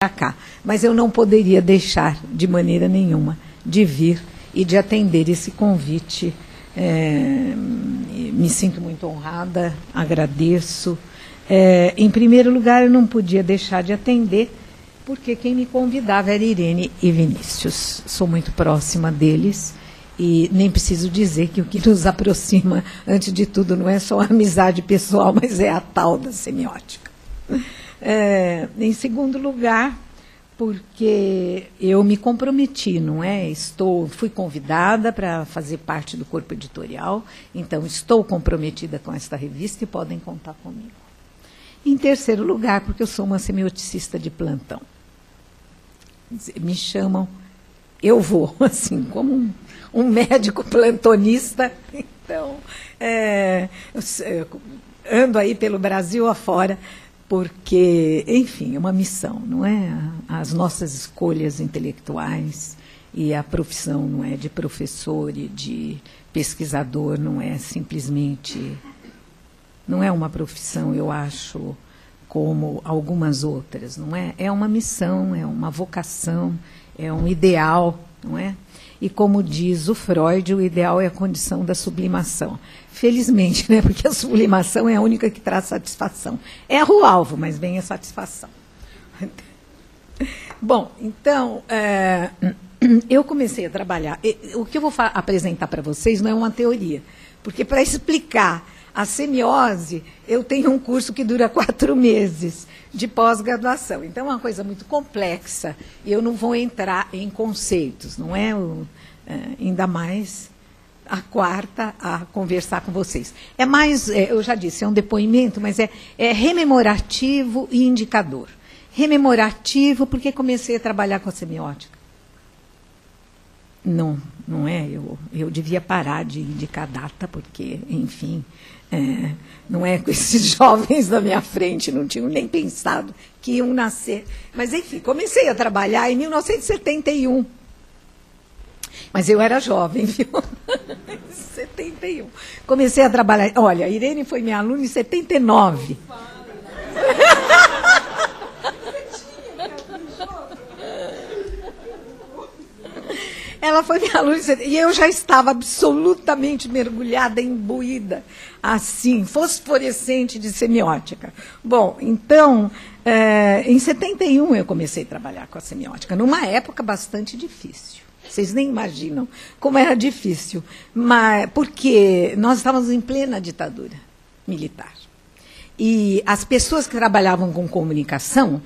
para cá. Mas eu não poderia deixar, de maneira nenhuma, de vir e de atender esse convite. Me sinto muito honrada, agradeço. Em primeiro lugar, eu não podia deixar de atender, porque quem me convidava era Irene e Vinícius. Sou muito próxima deles e nem preciso dizer que o que nos aproxima, antes de tudo, não é só a amizade pessoal, mas é a tal da semiótica. Em segundo lugar, porque eu me comprometi, não é? Fui convidada para fazer parte do corpo editorial, então estou comprometida com esta revista e podem contar comigo. Em terceiro lugar, porque eu sou uma semioticista de plantão. Me chamam, eu vou, assim, como um médico plantonista. Então, ando aí pelo Brasil afora, porque, enfim, é uma missão, não é? As nossas escolhas intelectuais e a profissão, não é, de professor e de pesquisador, não é simplesmente... Não é uma profissão, eu acho, como algumas outras, não é? É uma missão, é uma vocação, é um ideal, não é? E como diz o Freud, o ideal é a condição da sublimação. Felizmente, né? Porque a sublimação é a única que traz satisfação. Erra o alvo, mas vem a satisfação. Bom, então, eu comecei a trabalhar. O que eu vou apresentar para vocês não é uma teoria, porque para explicar a semiose, eu tenho um curso que dura 4 meses de pós-graduação. Então, é uma coisa muito complexa. Eu não vou entrar em conceitos, não é? Ainda mais a quarta a conversar com vocês. É mais, eu já disse, é um depoimento, mas é rememorativo e indicador. Rememorativo porque comecei a trabalhar com a semiótica. Não é? Eu devia parar de indicar data, porque, enfim... não é com esses jovens na minha frente, não tinham nem pensado que iam nascer. Mas, enfim, comecei a trabalhar em 1971. Mas eu era jovem, viu? 71. Comecei a trabalhar... Olha, a Irene foi minha aluna em 79. Ela foi minha aluna e eu já estava absolutamente mergulhada, imbuída, assim, fosforescente de semiótica. Bom, então, em 71 eu comecei a trabalhar com a semiótica, numa época bastante difícil. Vocês nem imaginam como era difícil, mas, porque nós estávamos em plena ditadura militar. E as pessoas que trabalhavam com comunicação...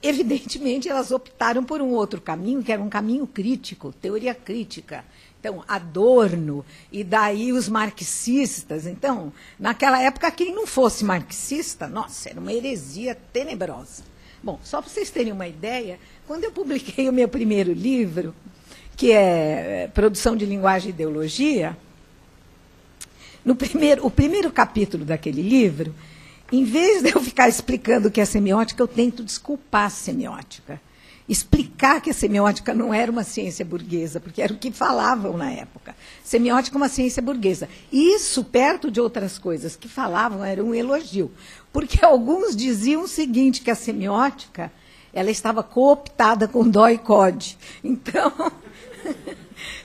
Evidentemente, elas optaram por um outro caminho, que era um caminho crítico, teoria crítica. Então, Adorno, e daí os marxistas. Então, naquela época, quem não fosse marxista, nossa, era uma heresia tenebrosa. Bom, só para vocês terem uma ideia, quando eu publiquei o meu primeiro livro, que é Produção de Linguagem e Ideologia, o primeiro capítulo daquele livro... Em vez de eu ficar explicando o que é semiótica, eu tento desculpar a semiótica. Explicar que a semiótica não era uma ciência burguesa, porque era o que falavam na época. Semiótica é uma ciência burguesa. E isso, perto de outras coisas que falavam, era um elogio. Porque alguns diziam o seguinte, que a semiótica ela estava cooptada com dó e code. Então...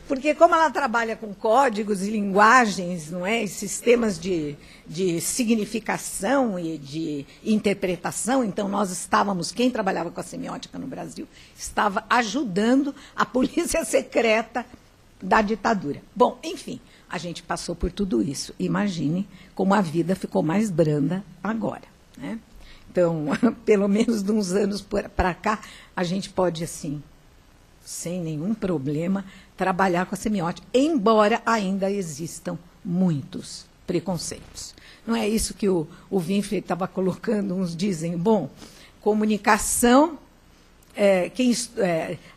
Porque como ela trabalha com códigos e linguagens, não é, e sistemas de significação e de interpretação, então nós estávamos, quem trabalhava com a semiótica no Brasil, estava ajudando a polícia secreta da ditadura. Bom, enfim, a gente passou por tudo isso. Imagine como a vida ficou mais branda agora, né? Então, pelo menos de uns anos para cá, a gente pode, assim, sem nenhum problema, trabalhar com a semiótica, embora ainda existam muitos preconceitos. Não é isso que o Winfrey estava colocando, uns dizem, bom, comunicação,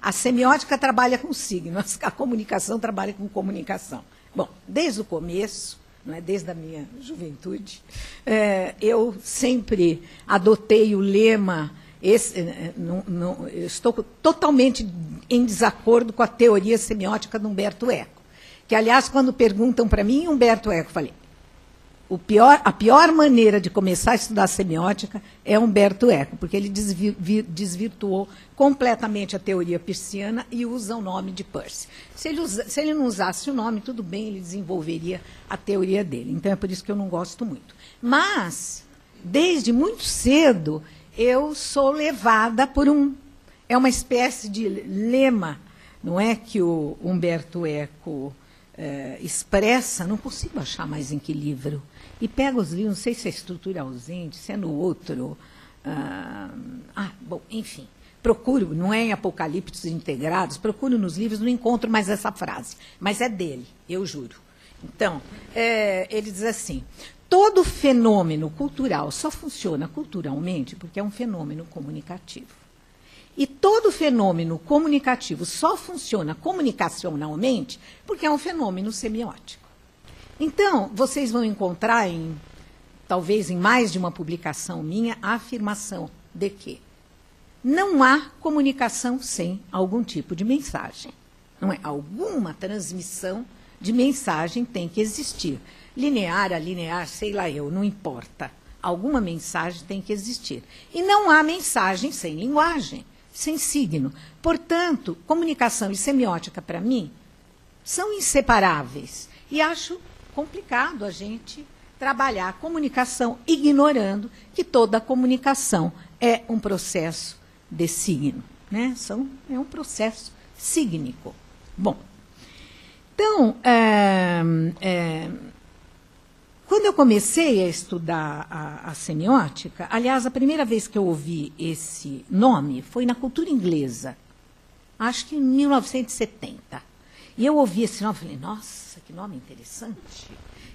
a semiótica trabalha com signos, a comunicação trabalha com comunicação. Bom, desde o começo, não é, desde a minha juventude, eu sempre adotei o lema... eu estou totalmente em desacordo com a teoria semiótica de Humberto Eco. Que, aliás, quando perguntam para mim, Humberto Eco, falei, a pior maneira de começar a estudar semiótica é Humberto Eco, porque ele desvirtuou completamente a teoria peirciana e usa o nome de Peirce. Se ele não usasse o nome, tudo bem, ele desenvolveria a teoria dele. Então, é por isso que eu não gosto muito. Mas, desde muito cedo, eu sou levada por é uma espécie de lema, não é, que o Humberto Eco expressa, não consigo achar mais em que livro. E pego os livros, não sei se é Estrutura Ausente, se é no outro. Bom, enfim. Procuro, não é em Apocalipses Integrados, procuro nos livros, não encontro mais essa frase. Mas é dele, eu juro. Então, ele diz assim, todo fenômeno cultural só funciona culturalmente porque é um fenômeno comunicativo. E todo fenômeno comunicativo só funciona comunicacionalmente porque é um fenômeno semiótico. Então, vocês vão encontrar, talvez em mais de uma publicação minha, a afirmação de que não há comunicação sem algum tipo de mensagem. Não é? Alguma transmissão de mensagem tem que existir. Linear, alinear, sei lá eu, não importa. Alguma mensagem tem que existir. E não há mensagem sem linguagem, sem signo. Portanto, comunicação e semiótica, para mim, são inseparáveis. E acho complicado a gente trabalhar a comunicação ignorando que toda comunicação é um processo de signo, né? É um processo sígnico. Bom, então, quando eu comecei a estudar a semiótica, aliás, a primeira vez que eu ouvi esse nome foi na cultura inglesa, acho que em 1970. E eu ouvi esse nome e falei, nossa, que nome interessante.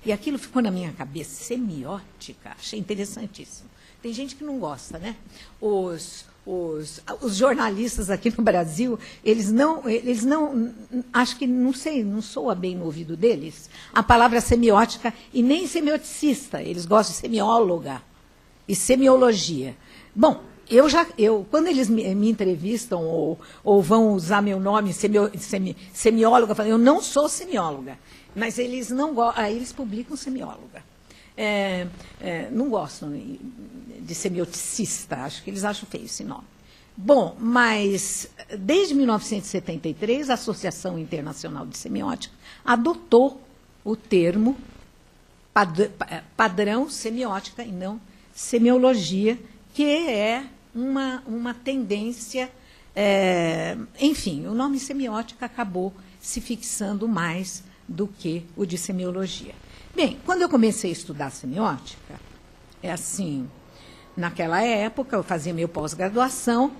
E aquilo ficou na minha cabeça, semiótica, achei interessantíssimo. Tem gente que não gosta, né? Os jornalistas aqui no Brasil, eles não, acho que, não sei, não soa bem no ouvido deles, a palavra semiótica e nem semioticista, eles gostam de semióloga e semiologia. Bom, quando eles me entrevistam ou vão usar meu nome, semióloga, eu falo, eu não sou semióloga, mas eles não aí eles publicam semióloga. Não gostam de semioticista, acho que eles acham feio esse nome. Bom, mas desde 1973, a Associação Internacional de Semiótica adotou o termo padrão semiótica e não semiologia, que é uma tendência, enfim, o nome semiótica acabou se fixando mais do que o de semiologia. Bem, quando eu comecei a estudar semiótica, naquela época, eu fazia meu pós-graduação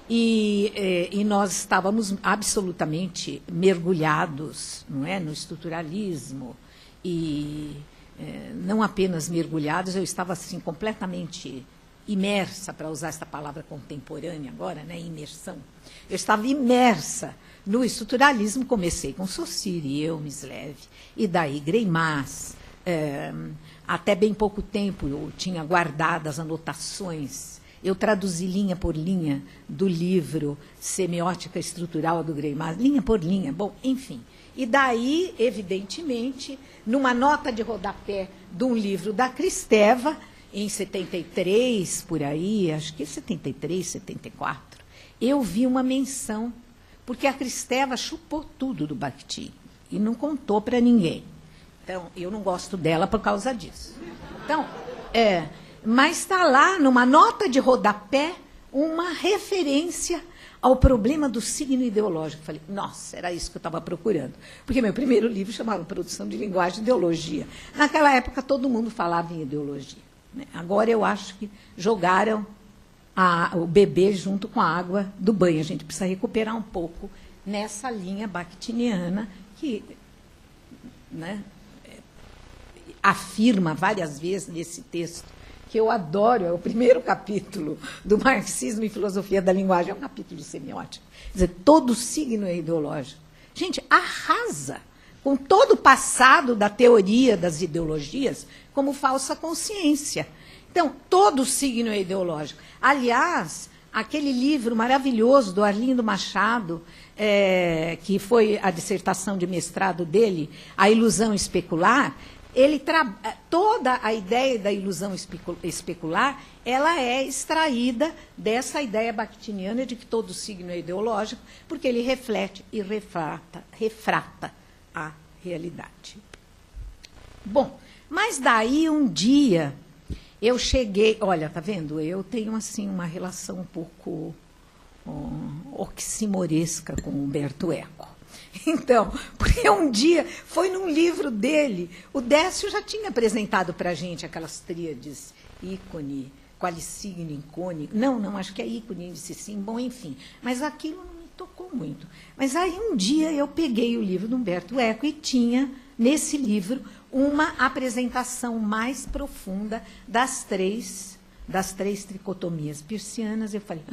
e nós estávamos absolutamente mergulhados, não é, no estruturalismo e não apenas mergulhados, eu estava assim completamente imersa, para usar essa palavra contemporânea agora, né, imersão. Eu estava imersa no estruturalismo, comecei com Saussure, Mislev, e daí Greimas. Até bem pouco tempo eu tinha guardado as anotações. Eu traduzi linha por linha do livro Semiótica Estrutural do Greimas, linha por linha, bom, enfim. E daí, evidentemente, numa nota de rodapé de um livro da Kristeva, em 73, por aí, acho que 73, 74, eu vi uma menção, porque a Kristeva chupou tudo do Bakhtin e não contou para ninguém. Então, eu não gosto dela por causa disso. Então, mas está lá, numa nota de rodapé, uma referência ao problema do signo ideológico. Falei, nossa, era isso que eu estava procurando. Porque meu primeiro livro chamava Produção de Linguagem e Ideologia. Naquela época, todo mundo falava em ideologia, né? Agora, eu acho que jogaram o bebê junto com a água do banho. A gente precisa recuperar um pouco nessa linha bakhtiniana que, né, afirma várias vezes nesse texto, que eu adoro, é o primeiro capítulo do Marxismo e Filosofia da Linguagem, é um capítulo semiótico. Quer dizer, todo signo é ideológico. Gente, arrasa com todo o passado da teoria das ideologias como falsa consciência. Então, todo signo é ideológico. Aliás, aquele livro maravilhoso do Arlindo Machado, que foi a dissertação de mestrado dele, A Ilusão Especular, toda a ideia da ilusão especular, ela é extraída dessa ideia bakhtiniana de que todo signo é ideológico, porque ele reflete e refrata a realidade. Bom, mas daí um dia eu cheguei, olha, tá vendo? Eu tenho assim uma relação um pouco oximoresca com Umberto Eco. Então, porque um dia foi num livro dele, o Décio já tinha apresentado para a gente aquelas tríades, ícone, qualicigno, incônico. Não, acho que é ícone, índice, sim, bom, enfim. Mas aquilo não me tocou muito. Mas aí um dia eu peguei o livro do Umberto Eco e tinha, nesse livro, uma apresentação mais profunda das três tricotomias peircianas. Eu falei,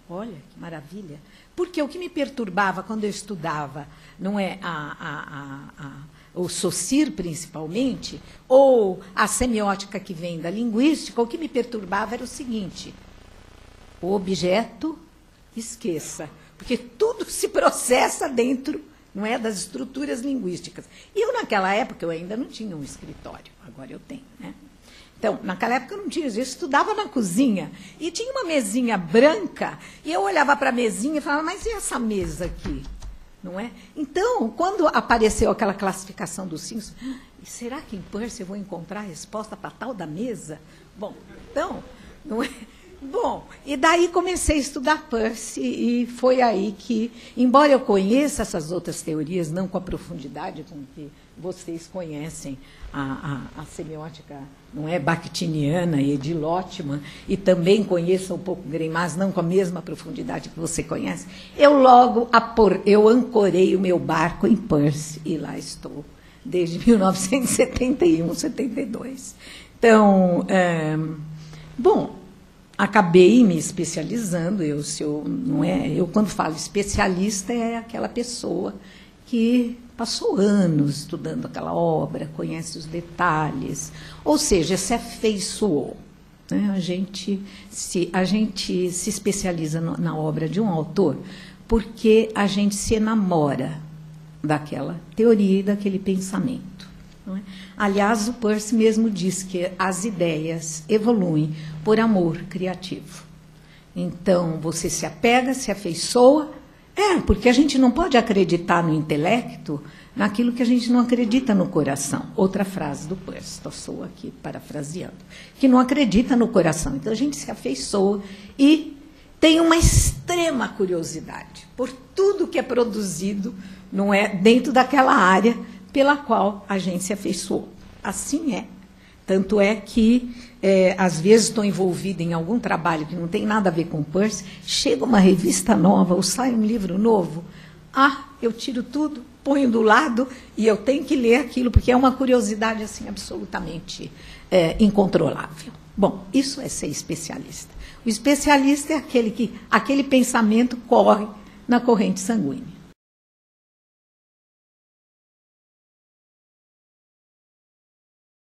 olha, que maravilha. Porque o que me perturbava quando eu estudava, não é o Saussure, principalmente, ou a semiótica que vem da linguística, o que me perturbava era o seguinte: o objeto, esqueça, porque tudo se processa dentro, não é, das estruturas linguísticas. E eu, naquela época, eu ainda não tinha um escritório, agora eu tenho, né? Então, naquela época eu não tinha, eu estudava na cozinha, e tinha uma mesinha branca, e eu olhava para a mesinha e falava, mas e essa mesa aqui? Não é? Então, quando apareceu aquela classificação dos signos, será que em Peirce eu vou encontrar a resposta para tal da mesa? Bom, então, não é? Bom, e daí comecei a estudar Peirce, e foi aí que, embora eu conheça essas outras teorias, não com a profundidade com que vocês conhecem a semiótica, não é, bakhtiniana e de Lotman, e também conheça um pouco Grey, mas não com a mesma profundidade que você conhece, eu ancorei o meu barco em Peirce, e lá estou, desde 1971, 72. Então, bom, acabei me especializando. Eu quando falo especialista, é aquela pessoa que passou anos estudando aquela obra, conhece os detalhes, ou seja, se afeiçoou. Né? A gente se especializa na obra de um autor porque a gente se enamora daquela teoria e daquele pensamento. Não é? Aliás, o Peirce mesmo diz que as ideias evoluem por amor criativo. Então, você se apega, se afeiçoa, porque a gente não pode acreditar no intelecto naquilo que a gente não acredita no coração. Outra frase do Peirce, estou aqui parafraseando, que não acredita no coração. Então, a gente se afeiçoa e tem uma extrema curiosidade por tudo que é produzido, não é, dentro daquela área pela qual a gente se afeiçoou. Assim é. Tanto é que, às vezes, estou envolvida em algum trabalho que não tem nada a ver com Peirce, chega uma revista nova, ou sai um livro novo, eu tiro tudo, ponho do lado, e eu tenho que ler aquilo, porque é uma curiosidade assim, absolutamente incontrolável. Bom, isso é ser especialista. O especialista é aquele pensamento corre na corrente sanguínea.